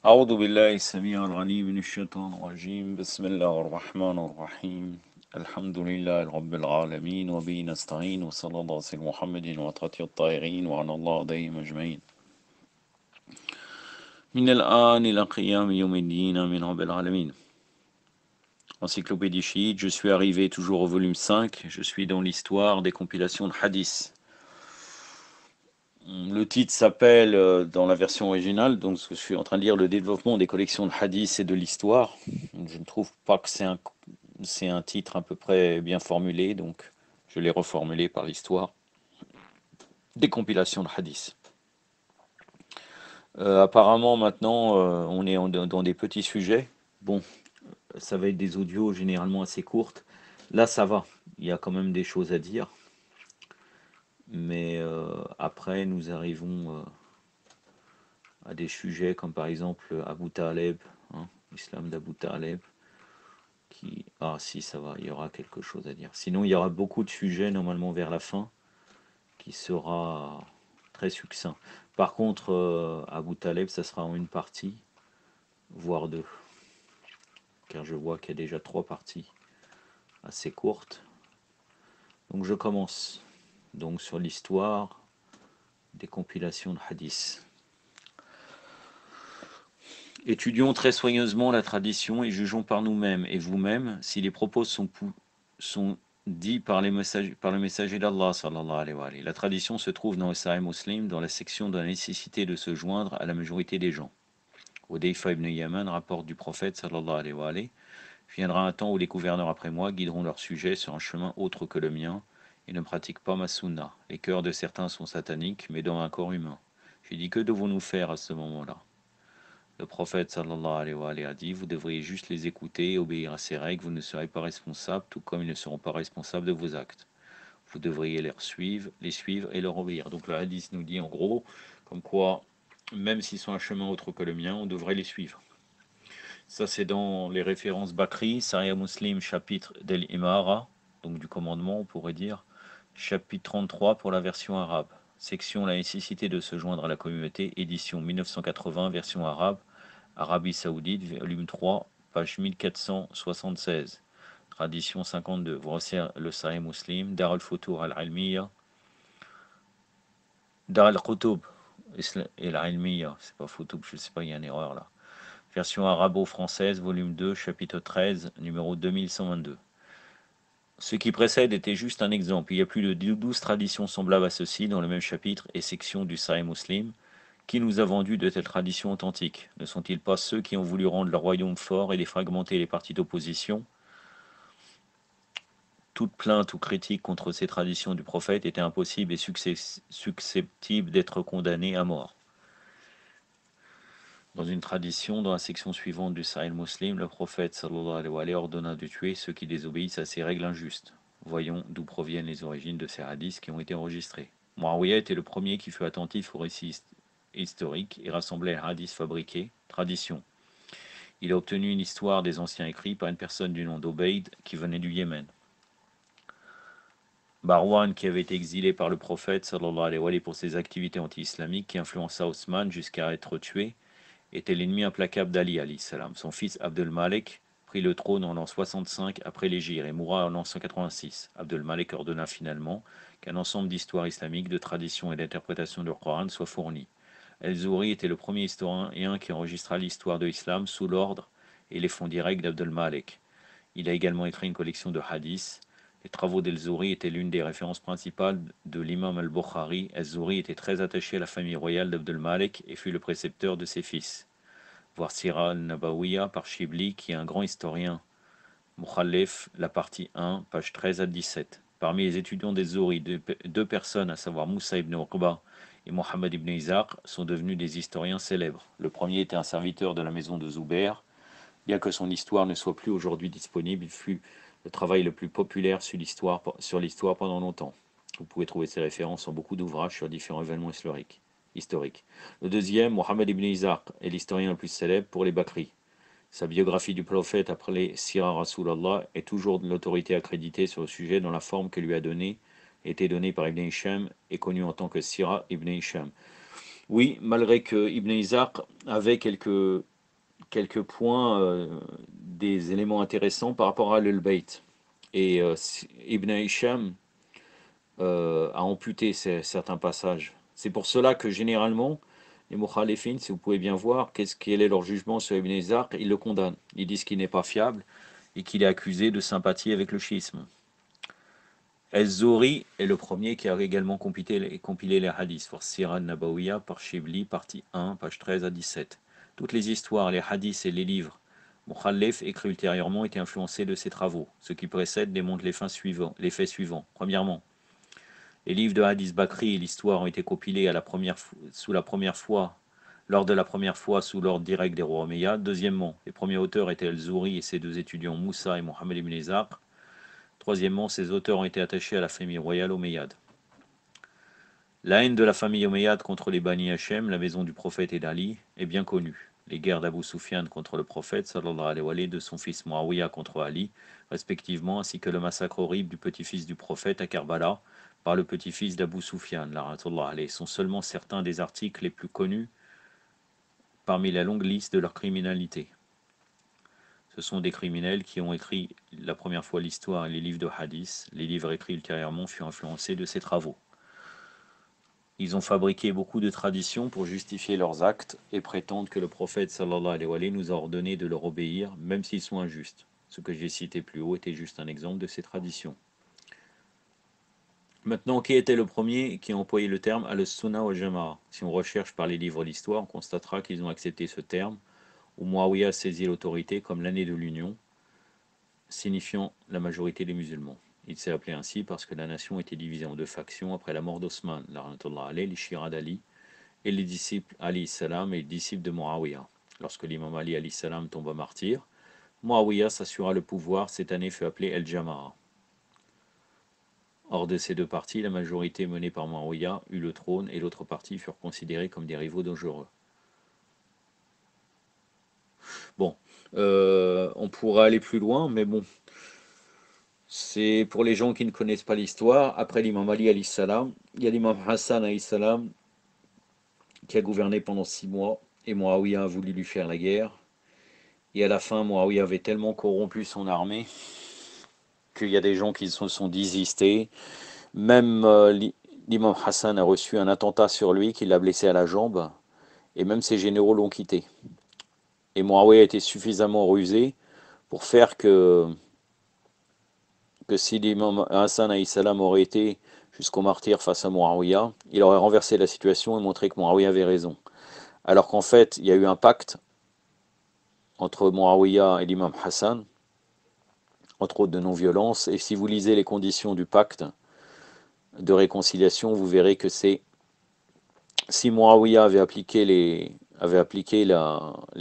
أعوذ بالله السميع العليم من الشيطان الرجيم بسم الله الرحمن الرحيم الحمد لله رب العالمين وبه نستعين وصلى الله على محمد وعلى الطاهرين وعلى الله عليهم أجمعين من الآن إلى قيام يوم الدين من رب العالمين. Encyclopédie chiite, je suis arrivé toujours au volume 5, je suis dans l'histoire des compilations de hadiths. Le titre s'appelle, dans la version originale, donc je suis en train de lire le développement des collections de hadiths et de l'histoire. Je ne trouve pas que c'est un titre à peu près bien formulé, donc je l'ai reformulé par l'histoire des compilations de hadiths. Apparemment maintenant on est dans des petits sujets. Bon, ça va être des audios généralement assez courtes. Là ça va, il y a quand même des choses à dire. Mais après nous arrivons à des sujets comme par exemple Abu Taleb, hein, l'islam d'Abu Taleb, qui... Ah si, ça va, il y aura quelque chose à dire. Sinon, il y aura beaucoup de sujets normalement vers la fin, qui sera très succinct. Par contre, Abu Taleb, ça sera en une partie, voire deux, car je vois qu'il y a déjà trois parties assez courtes. Donc je commence donc sur l'histoire des compilations de hadiths. Étudions très soigneusement la tradition et jugeons par nous-mêmes et vous-même si les propos sont dits par le messager d'Allah sallallahu alayhi wa alayhi. La tradition se trouve dans le Sahih Muslim, dans la section de la nécessité de se joindre à la majorité des gens. Hudayfa ibn Yaman rapporte du prophète sallallahu alayhi wa alayhi. Viendra un temps où les gouverneurs après moi guideront leurs sujets sur un chemin autre que le mien et ne pratiquent pas ma sunna. Les cœurs de certains sont sataniques, mais dans un corps humain. J'ai dit, que devons-nous faire à ce moment-là? Le prophète sallallahu alayhi wa alayhi a dit, vous devriez juste les écouter et obéir à ces règles, vous ne serez pas responsable, tout comme ils ne seront pas responsables de vos actes. Vous devriez les suivre et leur obéir. Donc le hadith nous dit en gros, comme quoi, même s'ils sont un chemin autre que le mien, on devrait les suivre. Ça c'est dans les références Bakri, Sahih Muslim, chapitre del Imara, donc du commandement on pourrait dire, chapitre 33 pour la version arabe. Section la nécessité de se joindre à la communauté, édition 1980, version arabe, Arabie Saoudite, volume 3, page 1476. Tradition 52. Voici le Sahih Muslim, Dar al-Futur al-Almiya, Dar al-Qutub et al-Almiya, c'est pas Futub, je sais pas, il y a une erreur là. Version arabo-française, volume 2, chapitre 13, numéro 2122. Ce qui précède était juste un exemple. Il y a plus de 12 traditions semblables à ceci dans le même chapitre et section du Sahih Muslim. Qui nous a vendu de telles traditions authentiques? Ne sont-ils pas ceux qui ont voulu rendre leur royaume fort et défragmenter les partis d'opposition? Toute plainte ou critique contre ces traditions du prophète était impossible et susceptible d'être condamnée à mort. Dans une tradition, dans la section suivante du Sahih Muslim, le prophète sallallahu alayhi wa alayhi ordonna de tuer ceux qui désobéissent à ces règles injustes. Voyons d'où proviennent les origines de ces hadiths qui ont été enregistrés. Muawiyah était le premier qui fut attentif aux récits historiques et rassemblait les hadiths fabriqués, tradition. Il a obtenu une histoire des anciens écrits par une personne du nom d'Obeid qui venait du Yémen. Barwan, qui avait été exilé par le prophète sallallahu alayhi wa alayhi pour ses activités anti-islamiques, qui influença Osman jusqu'à être tué, était l'ennemi implacable d'Ali alayhi salam. Son fils Abdel Malek prit le trône en l'an 65 après l'Hégire et mourra en l'an 186. Abdel Malek ordonna finalement qu'un ensemble d'histoires islamiques, de traditions et d'interprétations du Coran soit fourni. El-Zouri était le premier historien qui enregistra l'histoire de l'islam sous l'ordre et les fonds directs d'Abdel Malek. Il a également écrit une collection de hadiths. Les travaux d'El-Zouri étaient l'une des références principales de l'imam al-Bukhari. El-Zouri était très attaché à la famille royale d'Abdel Malek et fut le précepteur de ses fils. Voir Sira al-Nabawiya par Shibli, qui est un grand historien. Mukhalef, la partie 1, page 13 à 17. Parmi les étudiants d'El-Zouri, deux personnes, à savoir Moussa ibn Uqba et Mohammed ibn Isaac, sont devenus des historiens célèbres. Le premier était un serviteur de la maison de Zubair. Bien que son histoire ne soit plus aujourd'hui disponible, il fut le travail le plus populaire sur l'histoire pendant longtemps. Vous pouvez trouver ces références en beaucoup d'ouvrages sur différents événements historiques. Le deuxième, Mohammed ibn Isaac, est l'historien le plus célèbre pour les Bakri. Sa biographie du prophète appelée Sira Rasulallah est toujours l'autorité accréditée sur le sujet dans la forme que lui a été donnée par Ibn Hisham et connue en tant que Sira ibn Hisham. Oui, malgré que Ibn Ishaq avait quelques points, des éléments intéressants par rapport à Al-Bayt. Et Ibn Hisham a amputé certains passages. C'est pour cela que généralement, les Mukhalifin, si vous pouvez bien voir, quel est leur jugement sur Ibn Ishaq, ils le condamnent. Ils disent qu'il n'est pas fiable et qu'il est accusé de sympathie avec le chiisme. El-Zohri est le premier qui a également compilé les hadiths pour Sirah Nabawiya par Shibli, partie 1, page 13 à 17. Toutes les histoires, les hadiths et les livres Mukhalif écrits ultérieurement étaient influencés de ses travaux. Ce qui précède démontre les faits suivants. Premièrement, les livres de hadith Bakri et l'histoire ont été compilés lors de la première fois sous l'ordre direct des rois Omeyyades. Deuxièmement, les premiers auteurs étaient El-Zohri et ses deux étudiants Moussa et Mohammed ibn Ishaq. Troisièmement, ces auteurs ont été attachés à la famille royale omeyyade. La haine de la famille omeyyade contre les Bani Hachem, la maison du prophète et d'Ali, est bien connue. Les guerres d'Abu Sufyan contre le prophète, sallallahu alayhi wa sallam, de son fils Muawiyah contre Ali, respectivement, ainsi que le massacre horrible du petit-fils du prophète à Karbala par le petit-fils d'Abu Sufyan, la'natullah alayhi, sont seulement certains des articles les plus connus parmi la longue liste de leur criminalité. Ce sont des criminels qui ont écrit la première fois l'histoire et les livres de hadith. Les livres écrits ultérieurement furent influencés de ces travaux. Ils ont fabriqué beaucoup de traditions pour justifier leurs actes et prétendent que le prophète sallallahu alayhi wa sallam nous a ordonné de leur obéir, même s'ils sont injustes. Ce que j'ai cité plus haut était juste un exemple de ces traditions. Maintenant, qui était le premier qui a employé le terme al-Sunnah wa Jama'a? Si on recherche par les livres d'histoire, on constatera qu'ils ont accepté ce terme, où Muawiyah saisit l'autorité comme l'année de l'union, signifiant la majorité des musulmans. Il s'est appelé ainsi parce que la nation était divisée en deux factions après la mort d'Osman, les Shira d'Ali, et les disciples Ali salam et les disciples de Muawiyah. Lorsque l'imam Ali salam tomba martyr, Muawiyah s'assura le pouvoir. Cette année fut appelée El Jama'a. Hors de ces deux partis, la majorité menée par Muawiyah eut le trône et l'autre partie furent considérés comme des rivaux dangereux. Bon, on pourra aller plus loin, mais bon, c'est pour les gens qui ne connaissent pas l'histoire. Après l'imam Ali salam, il y a l'imam Hassan salam qui a gouverné pendant 6 mois et Muawiyah a voulu lui faire la guerre. Et à la fin, Muawiyah avait tellement corrompu son armée qu'il y a des gens qui se sont désistés. Même l'imam Hassan a reçu un attentat sur lui qui l'a blessé à la jambe. Et même ses généraux l'ont quitté. Et Muawiyah était suffisamment rusé pour faire que si l'imam Hassan salam aurait été jusqu'au martyr face à Muawiyah, il aurait renversé la situation et montré que Muawiyah avait raison. Alors qu'en fait, il y a eu un pacte entre Muawiyah et l'imam Hassan, entre autres de non-violence, et si vous lisez les conditions du pacte de réconciliation, vous verrez que c'est si Muawiyah avait appliqué les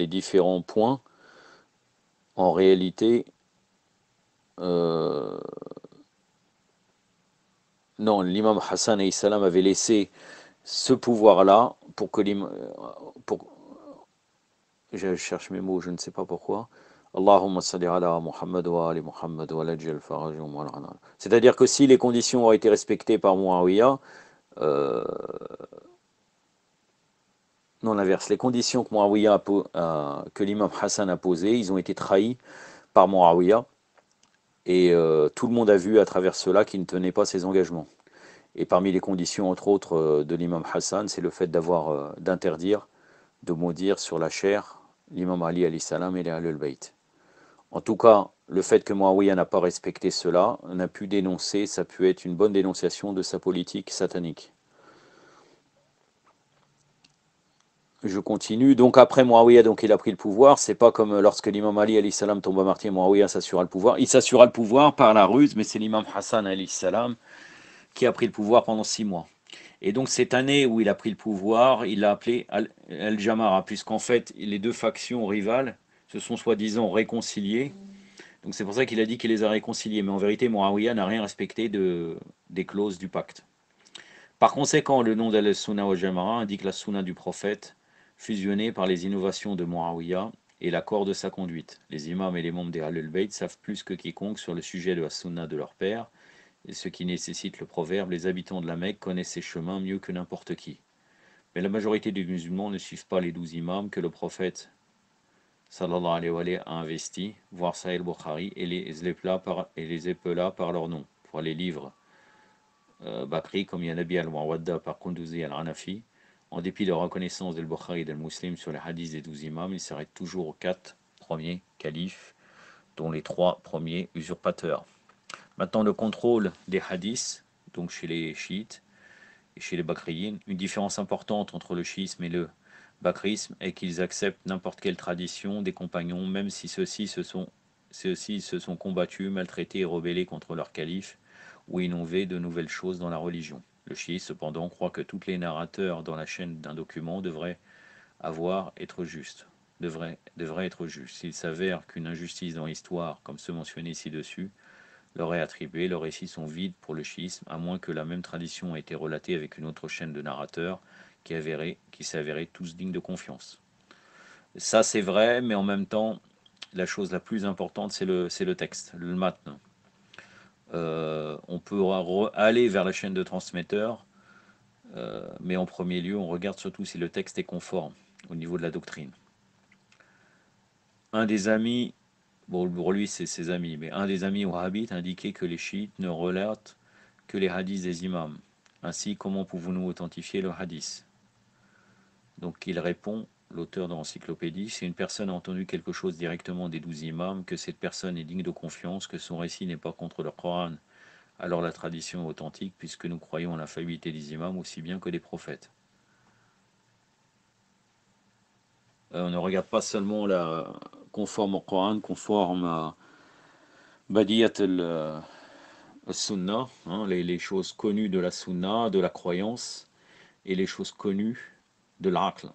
différents points, en réalité, euh, non, l'imam Hassan salam avait laissé ce pouvoir-là pour que l'imam... Je cherche mes mots, je ne sais pas pourquoi. Allahumma salli ala Muhammad wa ali Muhammad wa lajjal farajum wa la'ana. C'est-à-dire que si les conditions auraient été respectées par Muawiyah, non l'inverse, les conditions que que l'imam Hassan a posées, ils ont été trahis par Muawiyah, et tout le monde a vu à travers cela qu'il ne tenait pas ses engagements. Et parmi les conditions, entre autres, de l'imam Hassan, c'est le fait d'interdire, de maudire sur la chair l'imam Ali salam et les Ahlul Bayt. En tout cas, le fait que Muawiyah n'a pas respecté cela, n'a pu dénoncer, ça a pu être une bonne dénonciation de sa politique satanique. Je continue. Donc après Muawiyah, donc il a pris le pouvoir. C'est pas comme lorsque l'imam Ali salam tomba martyr, Muawiyah s'assura le pouvoir. Il s'assura le pouvoir par la ruse, mais c'est l'imam Hassan salam qui a pris le pouvoir pendant 6 mois. Et donc cette année où il a pris le pouvoir, il l'a appelé Al-Jamara, puisqu'en fait les deux factions rivales se sont soi-disant réconciliées. Donc c'est pour ça qu'il a dit qu'il les a réconciliées. Mais en vérité, Muawiyah n'a rien respecté des clauses du pacte. Par conséquent, le nom d'Al-Sunnah wa Jama'a indique la Sunna du prophète, fusionnée par les innovations de Muawiyah et l'accord de sa conduite. Les imams et les membres des Ahlul Bayt savent plus que quiconque sur le sujet de la Sunna de leur père, et ce qui nécessite le proverbe « Les habitants de la Mecque connaissent ses chemins mieux que n'importe qui ». Mais la majorité des musulmans ne suivent pas les 12 imams que le prophète sallallahu alayhi wa sallam a investis, voire Sahih al-Bukhari, et les épela par leur nom, pour les livres Bakri, comme Yanabi al-Muawadda par Kunduzi al-Hanafi. En dépit de la reconnaissance del Bukhari et del Muslim sur les hadiths des 12 imams, il s'arrête toujours aux 4 premiers califes, dont les 3 premiers usurpateurs. Maintenant, le contrôle des hadiths, donc chez les chiites et chez les bakriyin, une différence importante entre le chiisme et le bakrisme est qu'ils acceptent n'importe quelle tradition des compagnons, même si ceux-ci se sont combattus, maltraités et rebellés contre leur calife, ou innové de nouvelles choses dans la religion. Le chiite, cependant, croit que tous les narrateurs dans la chaîne d'un document devraient être justes. S'il s'avère qu'une injustice dans l'histoire, comme ceux mentionnés ci-dessus, leur est attribuée, leurs récits sont vides pour le chiisme, à moins que la même tradition ait été relatée avec une autre chaîne de narrateurs qui s'avéraient tous dignes de confiance. Ça, c'est vrai, mais en même temps, la chose la plus importante, c'est le texte, le matn. On peut aller vers la chaîne de transmetteurs, mais en premier lieu, on regarde surtout si le texte est conforme au niveau de la doctrine. Un des amis, bon, pour lui c'est ses amis, mais un des amis wahhabites indiquait que les chiites ne relatent que les hadiths des imams. Ainsi, comment pouvons-nous authentifier le hadith? Donc il répond, l'auteur de l'encyclopédie, si une personne a entendu quelque chose directement des 12 imams, que cette personne est digne de confiance, que son récit n'est pas contre le Coran, alors la tradition est authentique, puisque nous croyons en la faillibilité des imams aussi bien que des prophètes. On ne regarde pas seulement la conforme au Coran, conforme à Badiyat al-Sunnah, les choses connues de la Sunnah, de la croyance, et les choses connues de l'aql.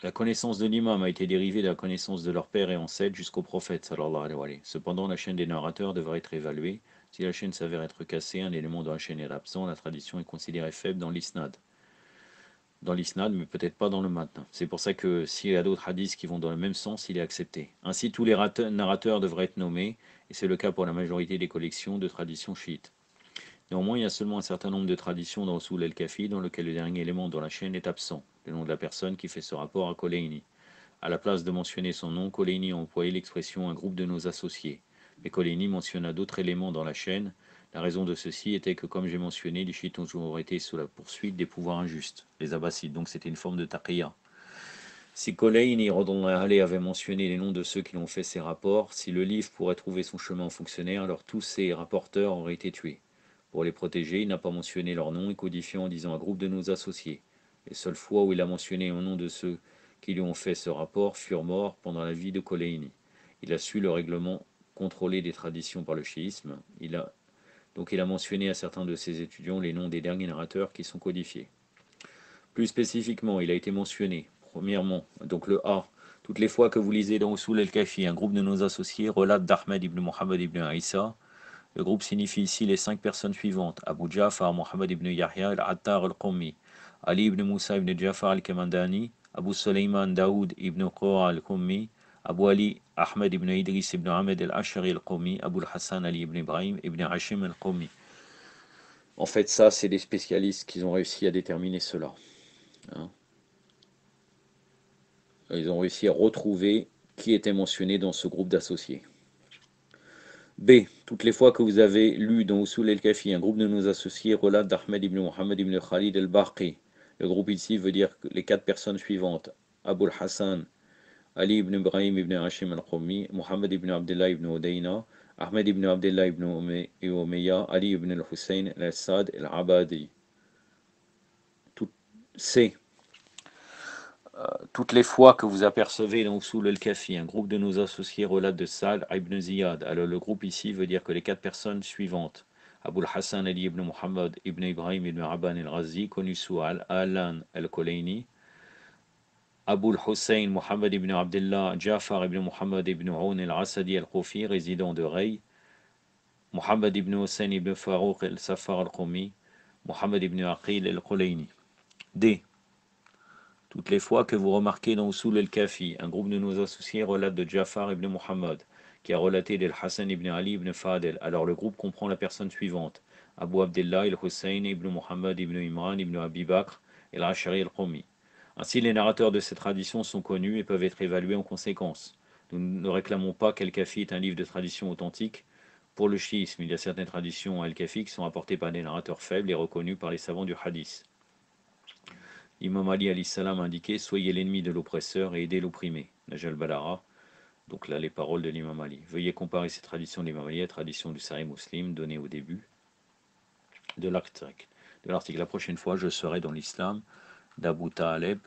La connaissance de l'imam a été dérivée de la connaissance de leur père et ancêtre jusqu'au prophète, sallallahu alayhi wa sallam. Cependant, la chaîne des narrateurs devrait être évaluée. Si la chaîne s'avère être cassée, un élément de la chaîne est absent, la tradition est considérée faible dans l'isnad. Dans l'isnad, mais peut-être pas dans le matn. C'est pour ça que s'il y a d'autres hadiths qui vont dans le même sens, il est accepté. Ainsi, tous les narrateurs devraient être nommés, et c'est le cas pour la majorité des collections de traditions chiites. Néanmoins, il y a seulement un certain nombre de traditions dans Usul al-Kafi dans lequel le dernier élément dans la chaîne est absent, le nom de la personne qui fait ce rapport à Koleini. À la place de mentionner son nom, Koleini a employé l'expression un groupe de nos associés. Mais Koleini mentionna d'autres éléments dans la chaîne. La raison de ceci était que, comme j'ai mentionné, les chiites ont toujours été sous la poursuite des pouvoirs injustes, les abbassides, donc c'était une forme de taqiyya. Si Koleini avait mentionné les noms de ceux qui l'ont fait ces rapports, si le livre pourrait trouver son chemin aux fonctionnaires, alors tous ces rapporteurs auraient été tués. Pour les protéger, il n'a pas mentionné leur nom et codifié en disant un groupe de nos associés. Les seules fois où il a mentionné au nom de ceux qui lui ont fait ce rapport furent morts pendant la vie de Koleini. Il a su le règlement contrôlé des traditions par le chiisme. Donc il a mentionné à certains de ses étudiants les noms des derniers narrateurs qui sont codifiés. Plus spécifiquement, il a été mentionné, premièrement, donc le A, toutes les fois que vous lisez dans Usul al-Kafi, un groupe de nos associés relate d'Ahmed ibn Muhammad ibn Isa. Le groupe signifie ici les 5 personnes suivantes: Abu Ja'far Muhammad ibn Yahya al-Attar al-Qummi, Ali ibn Musa ibn Ja'far al-Kamandani, Abu Sulayman Daoud ibn Qura al-Qummi, Abu Ali Ahmed ibn Idris ibn Ahmed al-Ashari al-Qummi, Abu al-Hassan Ali ibn Ibrahim ibn Hashim al-Qummi. En fait, ça, c'est des spécialistes qui ont réussi à déterminer cela. Ils ont réussi à retrouver qui était mentionné dans ce groupe d'associés. B. Toutes les fois que vous avez lu dans Usul el-Kafi, un groupe de nos associés relate d'Ahmed ibn Muhammad ibn Khalid el-Baqi. Le groupe ici veut dire les 4 personnes suivantes: Abu al-Hassan, Ali ibn Ibrahim ibn Hashim al-Qummi, Muhammad ibn Abdullah ibn Udayna, Ahmed ibn Abdullah ibn Umayya, Ali ibn al-Hussein al-Assad al-Abadi. C. Toutes les fois que vous apercevez dans Usul al-Kafi, un groupe de nos associés relate de Sa'd ibn Ziyad, alors le groupe ici veut dire que les 4 personnes suivantes: Abu al-Hassan Ali ibn Muhammad ibn Ibrahim ibn Abban al-Ghazi, connu sous Al-Alan al-Kolayni, Abu al-Hussein Muhammad ibn Abdullah Ja'far ibn Muhammad ibn Aoun al-Asadi al-Koufi, résident de Rey, Muhammad ibn Hussein ibn Farouk al-Safar al-Qumi, Muhammad ibn Aqil al-Kolayni. D. Toutes les fois que vous remarquez dans Usul al-Kafi, un groupe de nos associés relate de Ja'far ibn Muhammad, qui a relaté d'Al-Hassan ibn Ali ibn Fadel. Alors le groupe comprend la personne suivante: Abu Abdullah al-Hussein ibn Muhammad ibn Imran ibn Abi Bakr al-Ashari al-Qumi. Ainsi, les narrateurs de ces traditions sont connus et peuvent être évalués en conséquence. Nous ne réclamons pas qu'Al-Kafi est un livre de tradition authentique. Pour le chiisme, il y a certaines traditions Al-Kafi qui sont apportées par des narrateurs faibles et reconnus par les savants du hadith. L'imam Ali alayhi salam a indiqué: soyez l'ennemi de l'oppresseur et aidez l'opprimé. Najal Balara. Donc là, les paroles de l'imam Ali. Veuillez comparer ces traditions de l'imam Ali à la tradition du Sahih Muslim donnée au début de l'article. La prochaine fois, je serai dans l'islam d'Abu Taleb.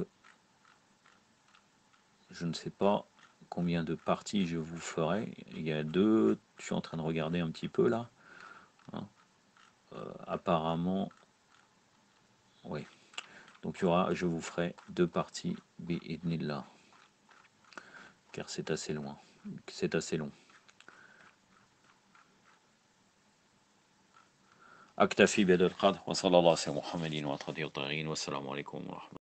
Je ne sais pas combien de parties je vous ferai. Il y a 2. Je suis en train de regarder un petit peu là. Hein. Apparemment, oui. Donc je vous ferai 2 parties bi'idnillah. Car c'est assez loin. C'est assez long. أكتفي بهذا القدر وصلى الله على محمد وعلى آله وصحبه والسلام عليكم ورحمة الله.